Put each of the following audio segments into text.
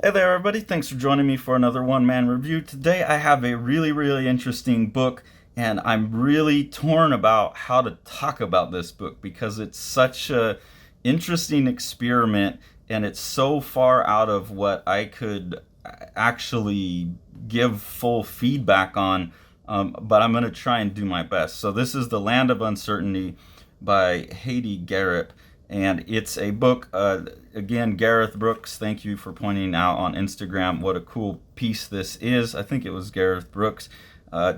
Hey there, everybody. Thanks for joining me for another one-man review. Today I have a really interesting book, and I'm really torn about how to talk about this book because it's such a interesting experiment and it's so far out of what I could actually give full feedback on, but I'm going to try and do my best. So this is The Land of Uncertainty by Hatiye Garip, and it's a book. Again, Gareth Brooks, thank you for pointing out on Instagram what a cool piece this is. I think it was Gareth Brooks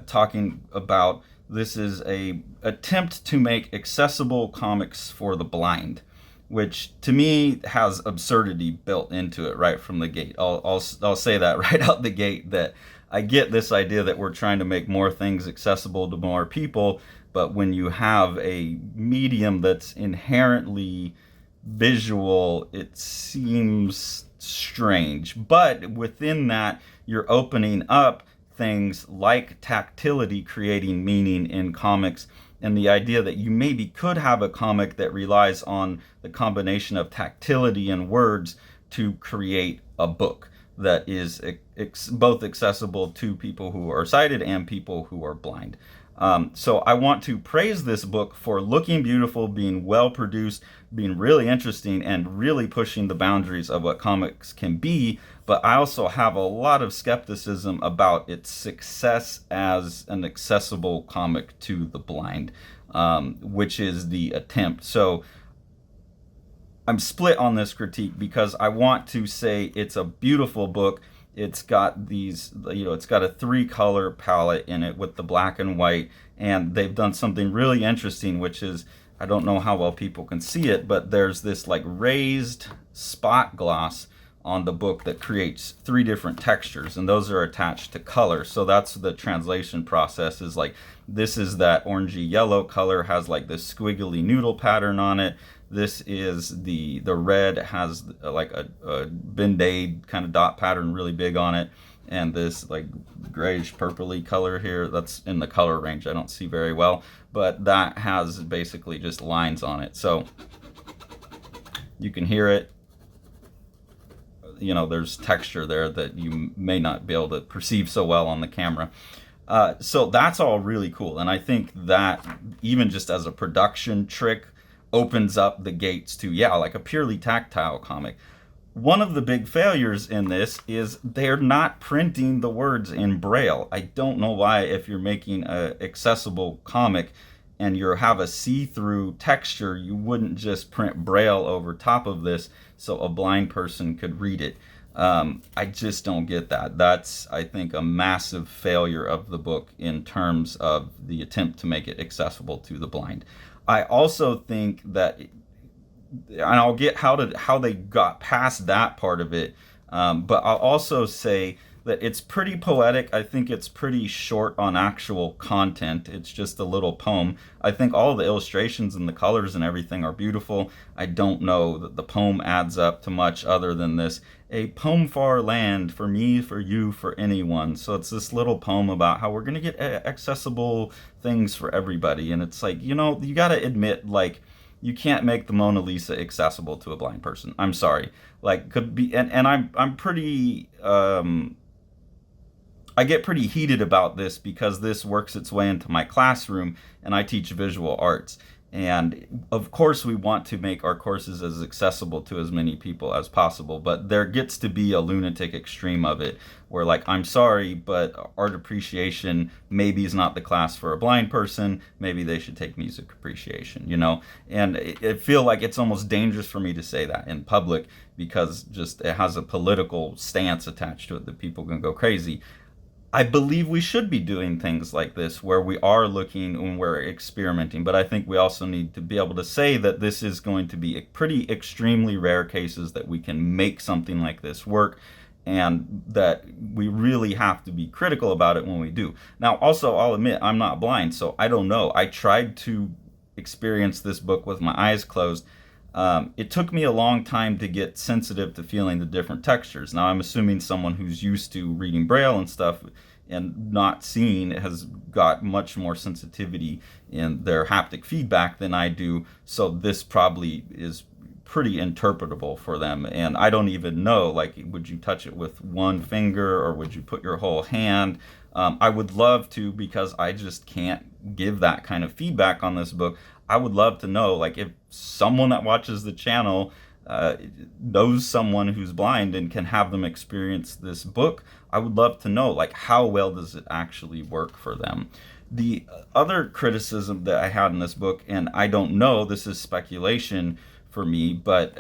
talking about this is a attempt to make accessible comics for the blind, which to me has absurdity built into it right from the gate. I'll say that right out the gate, that I get this idea that we're trying to make more things accessible to more people, but when you have a medium that's inherently visual, it seems strange. But within that, you're opening up things like tactility, creating meaning in comics, and the idea that you maybe could have a comic that relies on the combination of tactility and words to create a book that is both accessible to people who are sighted and people who are blind. So I want to praise this book for looking beautiful, being well produced, being really interesting, and really pushing the boundaries of what comics can be. But I also have a lot of skepticism about its success as an accessible comic to the blind, which is the attempt. So I'm split on this critique because I want to say it's a beautiful book. It's got these, it's got a 3-color palette in it with the black and white, and they've done something really interesting, which is, I don't know how well people can see it, but there's this like raised spot gloss on the book that creates 3 different textures, and those are attached to color. So that's the translation process, is like, this is that orangey yellow color, has like this squiggly noodle pattern on it. This is the red, has like a Band-Aid kind of dot pattern really big on it. And this like grayish purpley color here, that's in the color range I don't see very well, but that has basically just lines on it. So you can hear it. There's texture there that you may not be able to perceive so well on the camera. So that's all really cool. And I think that even just as a production trick, opens up the gates to, like a purely tactile comic. One of the big failures in this is they're not printing the words in Braille. I don't know why, if you're making an accessible comic and you have a see-through texture, you wouldn't just print Braille over top of this so a blind person could read it. I just don't get that. That's, I think, a massive failure of the book in terms of the attempt to make it accessible to the blind. I also think that, and I'll get how they got past that part of it, but I'll also say that it's pretty poetic. I think it's pretty short on actual content. It's just a little poem. I think all the illustrations and the colors and everything are beautiful. I don't know that the poem adds up to much other than this: a poem for our land, for me, for you, for anyone. So it's this little poem about how we're going to get accessible things for everybody. And it's like, you got to admit, like, you can't make the Mona Lisa accessible to a blind person. I'm sorry. Like, could be, and I'm pretty, I get pretty heated about this because this works its way into my classroom, and I teach visual arts. And of course we want to make our courses as accessible to as many people as possible, but there gets to be a lunatic extreme of it where, like, I'm sorry, but art appreciation maybe is not the class for a blind person. Maybe they should take music appreciation, And I feel like it's almost dangerous for me to say that in public because just it has a political stance attached to it that people can go crazy. I believe we should be doing things like this where we are looking and we're experimenting, but I think we also need to be able to say that this is going to be pretty extremely rare cases that we can make something like this work, and that we really have to be critical about it when we do. Now, also, I'll admit, I'm not blind, so I don't know. I tried to experience this book with my eyes closed. It took me a long time to get sensitive to feeling the different textures. Now, I'm assuming someone who's used to reading Braille and stuff and not seeing has got much more sensitivity in their haptic feedback than I do. So this probably is pretty interpretable for them. And I don't even know, like, would you touch it with one finger or would you put your whole hand? I would love to, because I just can't give that kind of feedback on this book. I would love to know, like, if someone that watches the channel knows someone who's blind and can have them experience this book, I would love to know, like, how well does it actually work for them. The other criticism that I had in this book, and I don't know, this is speculation for me, but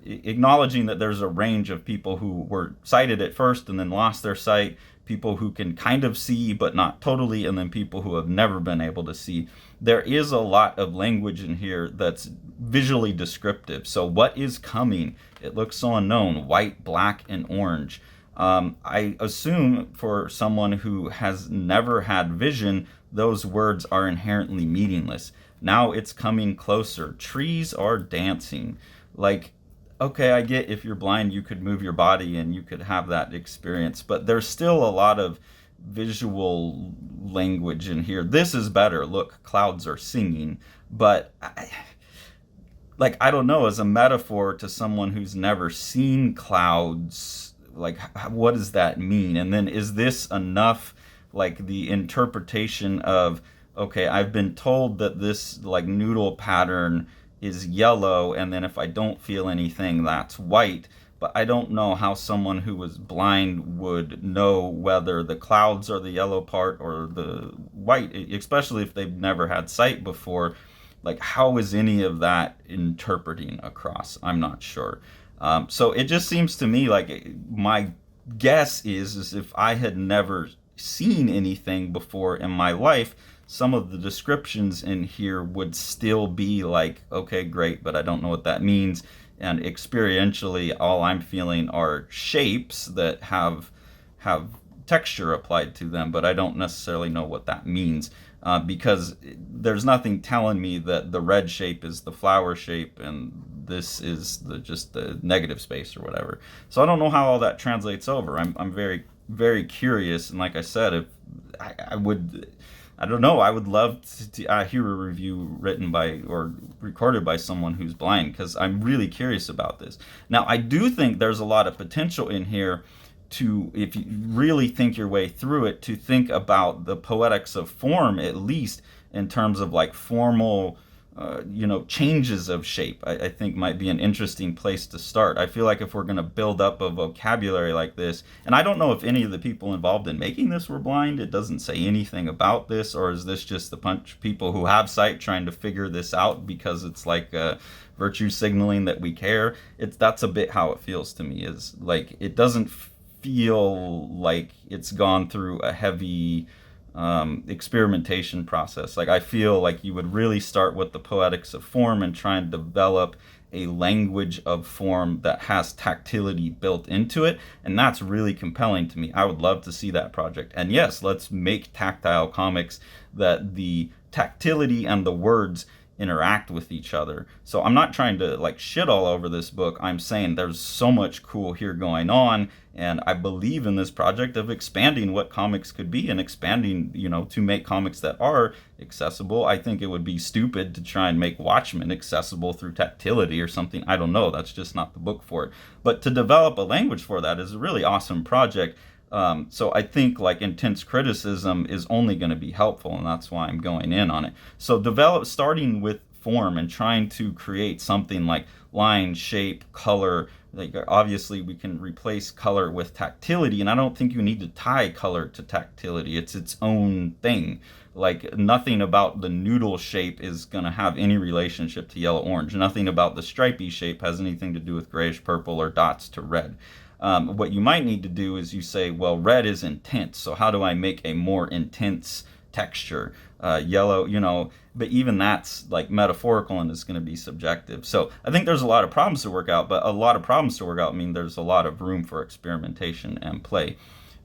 acknowledging that there's a range of people who were sighted at first and then lost their sight, people who can kind of see but not totally, and then people who have never been able to see. There is a lot of language in here that's visually descriptive. So what is coming? It looks so unknown: white, black, and orange. I assume for someone who has never had vision, those words are inherently meaningless. Now it's coming closer. Trees are dancing. Like, okay, I get if you're blind, you could move your body and you could have that experience, but there's still a lot of visual language in here. This is better. Look, clouds are singing, but I don't know, as a metaphor to someone who's never seen clouds, like, what does that mean? And then is this enough, like, the interpretation of, okay, I've been told that this, like, noodle pattern is yellow, and then if I don't feel anything, that's white. But I don't know how someone who was blind would know whether the clouds are the yellow part or the white, especially if they've never had sight before. Like, how is any of that interpreting across? I'm not sure. So it just seems to me like, my guess is if I had never seen anything before in my life, some of the descriptions in here would still be like, okay, great, but I don't know what that means. And experientially, all I'm feeling are shapes that have texture applied to them, but I don't necessarily know what that means, because there's nothing telling me that the red shape is the flower shape and this is just the negative space or whatever. So I don't know how all that translates over. I'm very, very curious, and like I said, if I don't know, I would love to hear a review written by or recorded by someone who's blind, because I'm really curious about this. Now, I do think there's a lot of potential in here to, if you really think your way through it, to think about the poetics of form, at least in terms of, like, formal changes of shape. I think might be an interesting place to start. I feel like if we're going to build up a vocabulary like this, and I don't know if any of the people involved in making this were blind, it doesn't say anything about this, or is this just a bunch of people who have sight trying to figure this out because it's like virtue signaling that we care? That's a bit how it feels to me, is like, it doesn't feel like it's gone through a heavy experimentation process. Like, I feel like you would really start with the poetics of form and try and develop a language of form that has tactility built into it, and that's really compelling to me. I would love to see that project. And yes, let's make tactile comics that the tactility and the words interact with each other. So I'm not trying to, like, shit all over this book. I'm saying there's so much cool here going on, and I believe in this project of expanding what comics could be and expanding, to make comics that are accessible. I think it would be stupid to try and make Watchmen accessible through tactility or something. I don't know. That's just not the book for it. But to develop a language for that is a really awesome project. So I think, like, intense criticism is only going to be helpful, and that's why I'm going in on it. So starting with form and trying to create something like line, shape, color. Like, obviously we can replace color with tactility, and I don't think you need to tie color to tactility. It's its own thing. Like, nothing about the noodle shape is going to have any relationship to yellow orange. Nothing about the stripy shape has anything to do with grayish purple or dots to red. What you might need to do is you say, well, red is intense, so how do I make a more intense texture? Yellow, but even that's, like, metaphorical and is going to be subjective. So I think there's a lot of problems to work out, but a lot of problems to work out mean there's a lot of room for experimentation and play.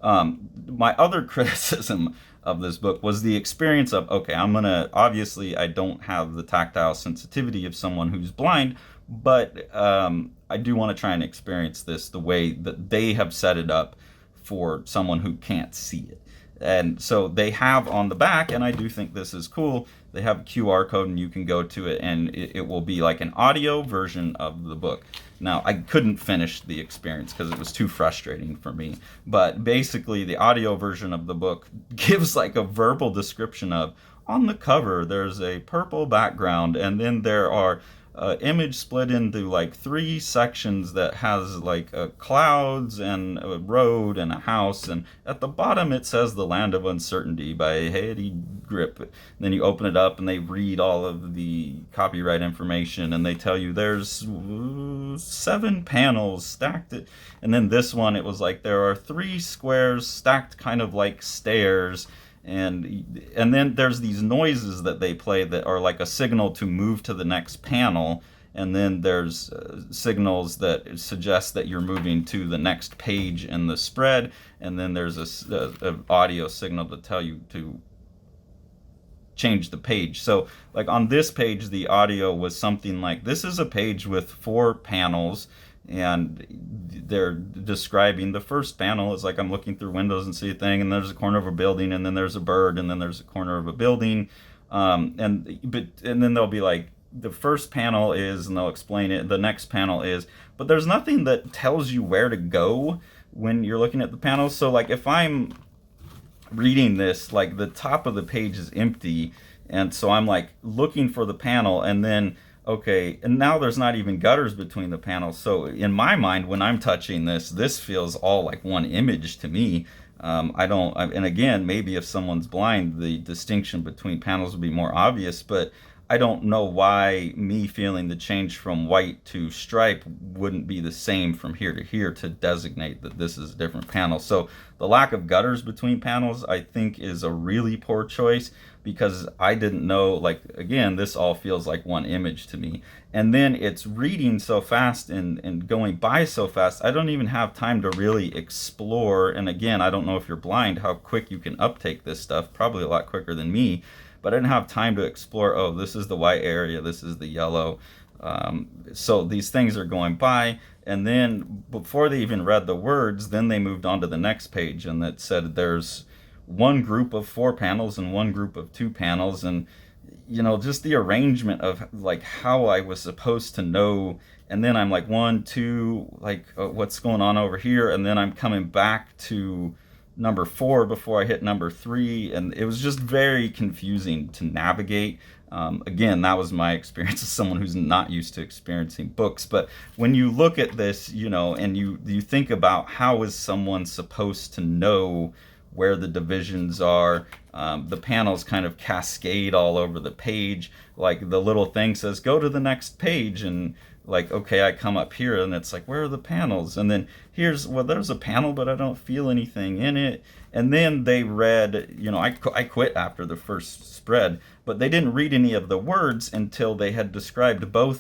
My other criticism of this book was the experience of, okay, obviously I don't have the tactile sensitivity of someone who's blind, but I do want to try and experience this the way that they have set it up for someone who can't see it. And so they have on the back, and I do think this is cool, they have a QR code and you can go to it, and it will be like an audio version of the book. Now, I couldn't finish the experience because it was too frustrating for me. But basically, the audio version of the book gives like a verbal description of, on the cover, there's a purple background, and then there are image split into like 3 sections that has like clouds and a road and a house, and at the bottom it says The Land of Uncertainty by Hatiye Garip. And then you open it up and they read all of the copyright information, and they tell you there's 7 panels stacked, and then this one, it was like there are 3 squares stacked kind of like stairs, and then there's these noises that they play that are like a signal to move to the next panel, and then there's signals that suggest that you're moving to the next page in the spread, and then there's a audio signal to tell you to change the page. So like on this page, the audio was something like, this is a page with 4 panels, and they're describing the first panel is like, I'm looking through windows and see a thing, and there's a corner of a building, and then there's a bird, and then there's a corner of a building, and then they'll be like, the first panel is, and they'll explain it, the next panel is, but there's nothing that tells you where to go when you're looking at the panels. So like if I'm reading this, like the top of the page is empty, and so I'm like looking for the panel, and then okay, and now there's not even gutters between the panels. So in my mind, when I'm touching this feels all like one image to me. And again, maybe if someone's blind, the distinction between panels would be more obvious, but I don't know why me feeling the change from white to stripe wouldn't be the same from here to here to designate that this is a different panel. So the lack of gutters between panels, I think, is a really poor choice, because I didn't know, like, again, this all feels like one image to me. And then it's reading so fast and going by so fast, I don't even have time to really explore. And again, I don't know if you're blind, how quick you can uptake this stuff, probably a lot quicker than me. But I didn't have time to explore, oh, this is the white area, this is the yellow. So these things are going by, and then before they even read the words, then they moved on to the next page, and it said there's one group of 4 panels and one group of 2 panels, and just the arrangement of like how I was supposed to know. And then I'm like 1, 2, like what's going on over here, and then I'm coming back to number 4 before I hit number 3, and it was just very confusing to navigate. Again, that was my experience as someone who's not used to experiencing books. But when you look at this, and you think about how is someone supposed to know where the divisions are, the panels kind of cascade all over the page. Like the little thing says, go to the next page, and like, okay, I come up here and it's like, where are the panels? And then there's a panel, but I don't feel anything in it. And then they read, I quit after the first spread, but they didn't read any of the words until they had described all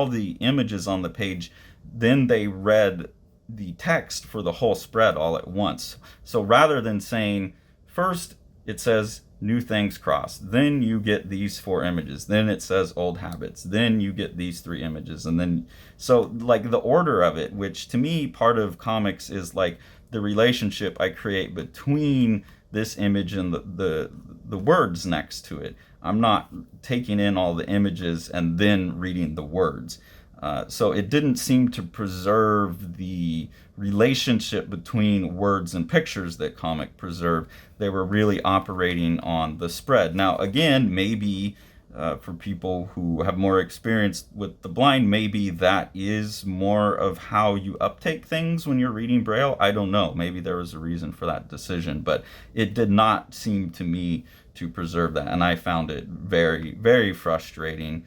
the images on the page. Then they read the text for the whole spread all at once. So rather than saying, first it says new things crossed, then you get these 4 images, then it says old habits, then you get these 3 images, and then so like the order of it, which to me part of comics is like the relationship I create between this image and the words next to it. I'm not taking in all the images and then reading the words. So it didn't seem to preserve the relationship between words and pictures that comic preserved. They were really operating on the spread. Now, again, maybe for people who have more experience with the blind, maybe that is more of how you uptake things when you're reading Braille. I don't know. Maybe there was a reason for that decision, but it did not seem to me to preserve that, and I found it very, very frustrating.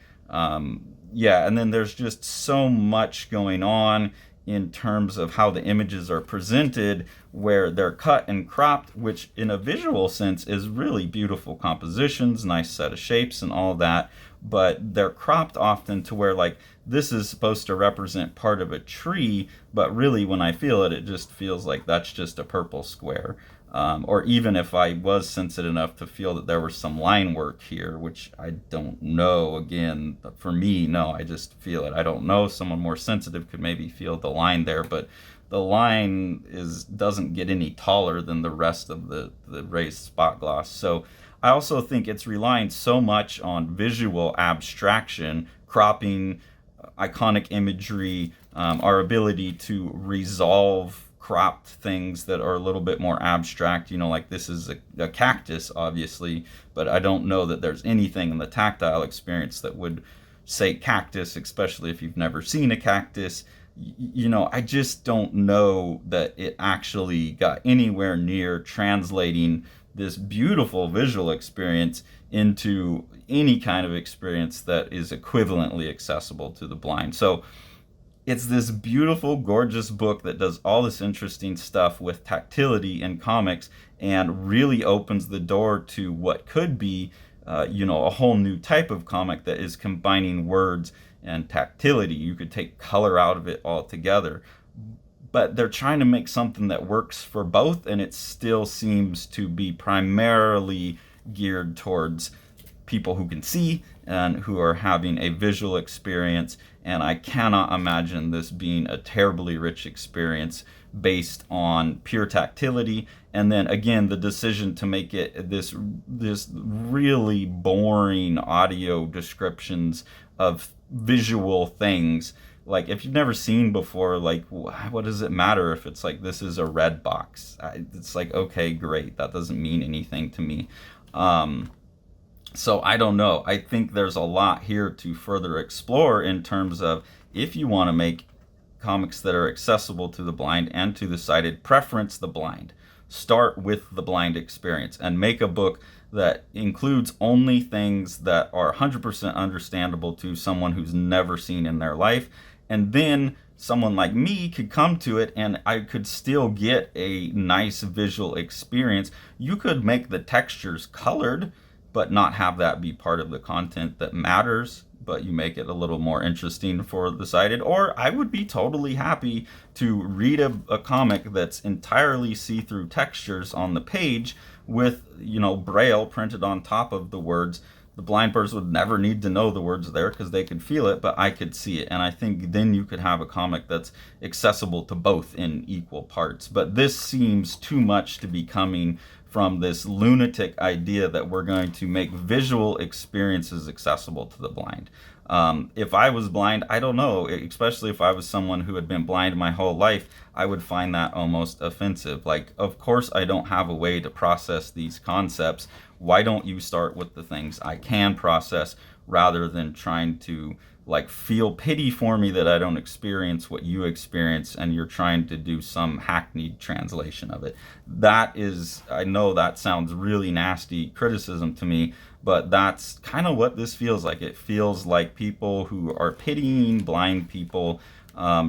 Yeah, and then there's just so much going on in terms of how the images are presented, where they're cut and cropped, which in a visual sense is really beautiful compositions, nice set of shapes and all that, but they're cropped often to where like this is supposed to represent part of a tree, but really when I feel it, it just feels like that's just a purple square. Or even if I was sensitive enough to feel that there was some line work here, which I don't know, again, for me, no, I just feel it. I don't know, someone more sensitive could maybe feel the line there, but the line doesn't get any taller than the rest of the raised spot gloss. So I also think it's relying so much on visual abstraction, cropping, iconic imagery, our ability to resolve cropped things that are a little bit more abstract. Like this is a cactus, obviously, but I don't know that there's anything in the tactile experience that would say cactus, especially if you've never seen a cactus. I just don't know that it actually got anywhere near translating this beautiful visual experience into any kind of experience that is equivalently accessible to the blind. So it's this beautiful, gorgeous book that does all this interesting stuff with tactility in comics and really opens the door to what could be, a whole new type of comic that is combining words and tactility. You could take color out of it altogether. But they're trying to make something that works for both, and it still seems to be primarily geared towards people who can see and who are having a visual experience. And I cannot imagine this being a terribly rich experience based on pure tactility. And then again, the decision to make it this really boring audio descriptions of visual things. Like, if you've never seen before, like, what does it matter if it's like, this is a red box? It's like, okay, great. That doesn't mean anything to me. So I don't know. I think there's a lot here to further explore in terms of if you want to make comics that are accessible to the blind and to the sighted, preference the blind. Start with the blind experience and make a book that includes only things that are 100% understandable to someone who's never seen in their life. And then someone like me could come to it and I could still get a nice visual experience. You could make the textures colored, but not have that be part of the content that matters, but you make it a little more interesting for the sighted. Or I would be totally happy to read a comic that's entirely see-through textures on the page with, Braille printed on top of the words. The blind person would never need to know the words there because they could feel it, but I could see it. And I think then you could have a comic that's accessible to both in equal parts. But this seems too much to be coming from this lunatic idea that we're going to make visual experiences accessible to the blind. If I was blind, I don't know, especially if I was someone who had been blind my whole life, I would find that almost offensive. Like, of course I don't have a way to process these concepts. Why don't you start with the things I can process rather than trying to feel pity for me that I don't experience what you experience and you're trying to do some hackneyed translation of it. I know that sounds really nasty criticism to me, but that's kind of what this feels like. It feels like people who are pitying blind people,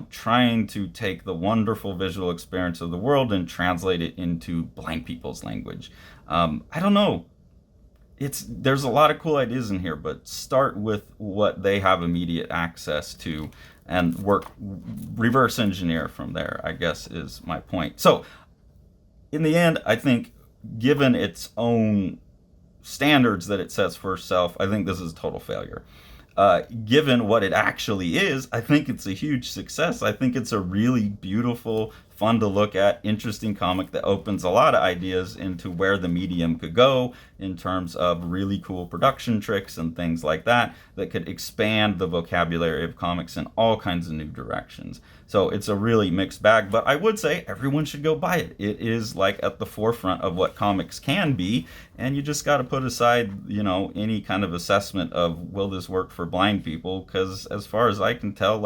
trying to take the wonderful visual experience of the world and translate it into blind people's language. I don't know. There's a lot of cool ideas in here, but start with what they have immediate access to and reverse engineer from there, I guess is my point. So in the end, I think given its own standards that it sets for itself, I think this is a total failure. Given what it actually is, I think it's a huge success. I think it's a really beautiful, fun to look at, interesting comic that opens a lot of ideas into where the medium could go in terms of really cool production tricks and things like that could expand the vocabulary of comics in all kinds of new directions. So it's a really mixed bag, but I would say everyone should go buy it. It is at the forefront of what comics can be, and you just got to put aside, any kind of assessment of will this work for blind people, because as far as I can tell,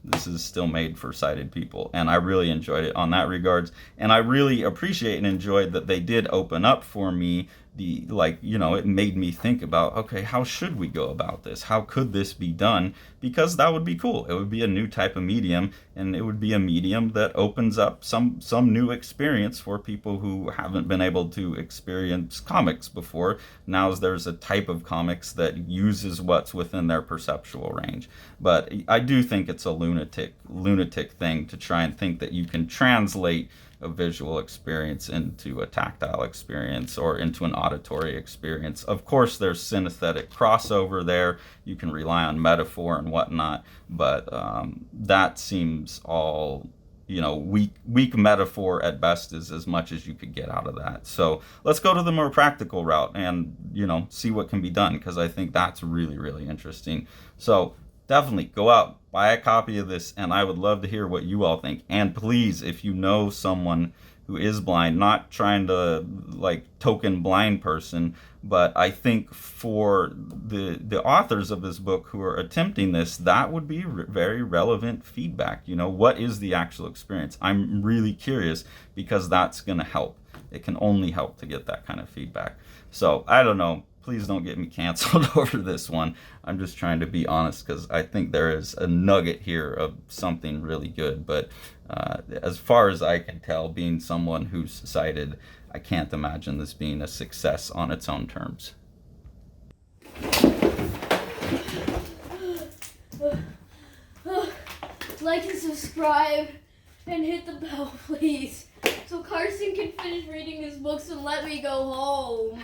this is still made for sighted people, and I really enjoyed it on that regards. And I really appreciate and enjoyed that they did open up for me it made me think about, okay, how should we go about this? How could this be done? Because that would be cool. It would be a new type of medium, and it would be a medium that opens up some new experience for people who haven't been able to experience comics before. Now there's a type of comics that uses what's within their perceptual range. But I do think it's a lunatic thing to try and think that you can translate a visual experience into a tactile experience or into an auditory experience. Of course, there's synesthetic crossover there. You can rely on metaphor and whatnot, but that seems all weak metaphor at best is as much as you could get out of that. So let's go to the more practical route and, see what can be done, because I think that's really, really interesting. So definitely go out, buy a copy of this, and I would love to hear what you all think. And please, if you know someone who is blind, not trying to token blind person, but I think for the authors of this book who are attempting this, that would be very relevant feedback. What is the actual experience? I'm really curious, because that's going to help. It can only help to get that kind of feedback. So I don't know. Please don't get me canceled over this one. I'm just trying to be honest, because I think there is a nugget here of something really good. But as far as I can tell, being someone who's sighted, I can't imagine this being a success on its own terms. Like and subscribe and hit the bell, please, so Carson can finish reading his books and let me go home.